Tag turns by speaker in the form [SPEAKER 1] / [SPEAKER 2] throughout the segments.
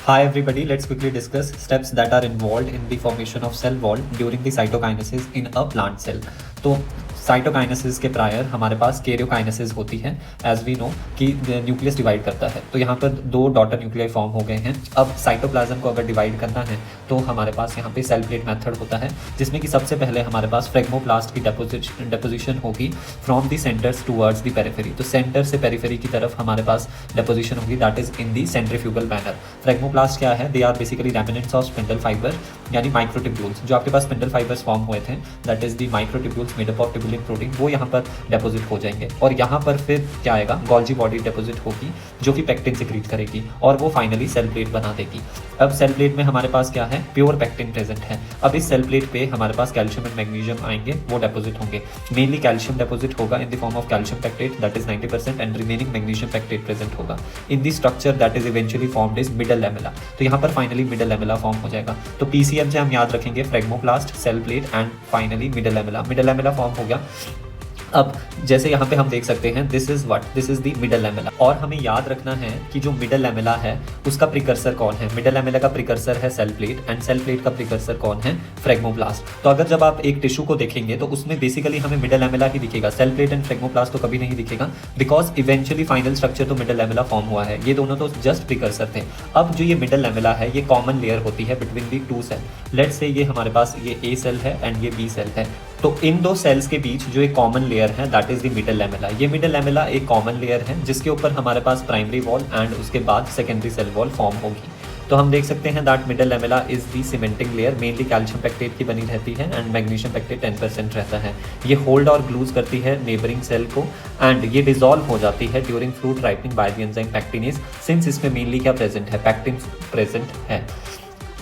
[SPEAKER 1] Hi everybody, let's quickly discuss steps that are involved in the formation of cell wall during the cytokinesis in a plant cell. तो cytokinesis के prior हमारे पास karyokinesis होती है। As we know कि nucleus divide करता है, तो यहाँ पर दो डॉटर न्यूक्लियाई फॉर्म हो गए हैं। अब साइटोप्लाज्म को अगर डिवाइड करना है तो हमारे पास यहाँ पे सेल प्लेट मेथड होता है, जिसमें कि सबसे पहले हमारे पास फ्रेगमोप्लास्ट की डेपोजिशन होगी from the centres towards the periphery. तो सेंटर से पेरिफेरी की तरफ हमारे पास डेपोजिशन होगी, that is in the centrifugal manner. Phragmoplast क्या है? They are basically remnants of spindle fibre यानी माइक्रोट्यूब्यूल्स। जो आपके पास स्पिंडल फाइबर्स फॉर्म हुए थे, that is the microtubules made up of tubulin protein, वो यहाँ पर डेपोजिट हो जाएंगे। और यहाँ पर फिर क्या आएगा? गोल्जी बॉडी डेपोजिट होगी जो कि पेक्टिन सिक्रीट करेगी और वो फाइनली सेल प्लेट बना देगी। अब सेल प्लेट में हमारे पास क्या है? प्योर पेक्टिन प्रेजेंट है। अब इस सेल प्लेट पे हमारे पास कैल्शियम एंड मैग्नीशियम आएंगे, वो डेपोजिट होंगे। मेनली कैल्शियम डेपोजिट होगा in the form of calcium pectate, that is 90%, and remaining magnesium pectate present होगा in the structure that is eventually formed is middle lamella. तो यहाँ पर फाइनली मिडल लैमेला फॉर्म हो जाएगा। तो PCM से हम याद रखेंगे phragmoplast, cell plate and finally middle lamella. Middle lamella form हो गया। अब जैसे यहाँ पे हम देख सकते हैं, this is the middle lamella. और हमें याद रखना है कि जो मिडल लैमेला है उसका प्रिकर्सर कौन है? मिडल लैमेला का प्रिकर्सर है cell plate, and cell plate का प्रिकर्सर कौन है? फ्रेगमोप्लास्ट। तो अगर जब आप एक टिश्यू को देखेंगे तो उसमें बेसिकली हमें मिडल लैमेला ही दिखेगा, सेल प्लेट एंड फ्रेगमोप्लास्ट तो कभी नहीं दिखेगा, बिकॉज इवेंचुअली फाइनल स्ट्रक्चर तो मिडल लैमेला फॉर्म हुआ है। ये दोनों तो जस्ट प्रिकर्सर थे। अब जो ये मिडल लैमेला है, ये कॉमन लेयर होती है between the two cell. Let's say ये हमारे पास ये ए सेल है एंड ये बी सेल है। तो इन दो सेल्स के बीच जो एक कॉमन लेयर है, that is the middle lamella. ये मिडल लैमेला एक कॉमन लेयर है जिसके ऊपर हमारे पास प्राइमरी वॉल एंड उसके बाद सेकेंडरी सेल वॉल फॉर्म होगी। तो हम देख सकते हैं that middle lamella is the cementing layer, mainly calcium pectate की बनी रहती है एंड मैग्नीशियम पेक्टेट 10% रहता है। ये होल्ड और ग्लूज करती है नेबरिंग सेल को एंड ये डिसॉल्व हो जाती है during fruit ripening by the enzyme pectinase, since इसमें मेनली क्या प्रेजेंट है? पैक्टिन प्रेजेंट है।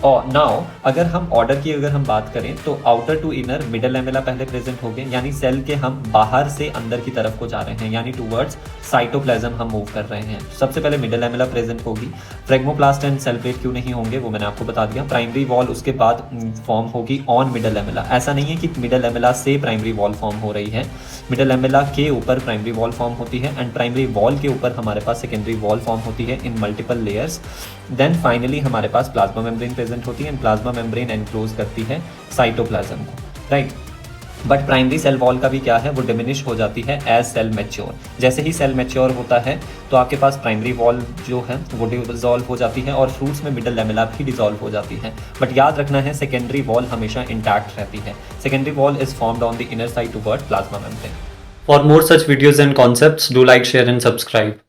[SPEAKER 1] और नाउ अगर हम ऑर्डर की अगर हम बात करें तो outer to inner middle lamella पहले प्रेजेंट हो गए, यानी सेल के हम बाहर से अंदर की तरफ को जा रहे हैं, यानी टूवर्ड्स साइटोप्लाज्म हम मूव कर रहे हैं। सबसे पहले मिडल लैमेला प्रेजेंट होगी। फ्रेगमोप्लास्ट एंड सेल प्लेट क्यों नहीं होंगे वो मैंने आपको बता दिया। प्राइमरी वॉल उसके बाद फॉर्म होगी ऑन मिडल लैमेला। ऐसा नहीं है कि मिडल लैमेला से प्राइमरी वॉल फॉर्म हो रही है, मिडल लैमेला के ऊपर प्राइमरी वॉल फॉर्म होती है एंड प्राइमरी वॉल के ऊपर हमारे पास सेकेंडरी वॉल फॉर्म होती है in multiple layers. Then finally हमारे पास प्लाज्मा मेम्ब्रेन प्रेजेंट होती है एंड प्लाज्मा मेम्ब्रेन एनक्लोज करती है साइटोप्लाज्म को, right. But primary cell wall का भी क्या है? वो डिमिनिश हो जाती है एज सेल मैच्योर। जैसे ही सेल मैच्योर होता है तो आपके पास प्राइमरी वॉल जो है वो डिसॉल्व हो जाती है और फ्रूट्स में मिडल लैमेला भी डिसॉल्व हो जाती है। बट याद रखना है सेकेंडरी वॉल हमेशा इंटैक्ट रहती है। Secondary wall is formed on the inner side toward plasma membrane. For more such videos and concepts do like, share and subscribe.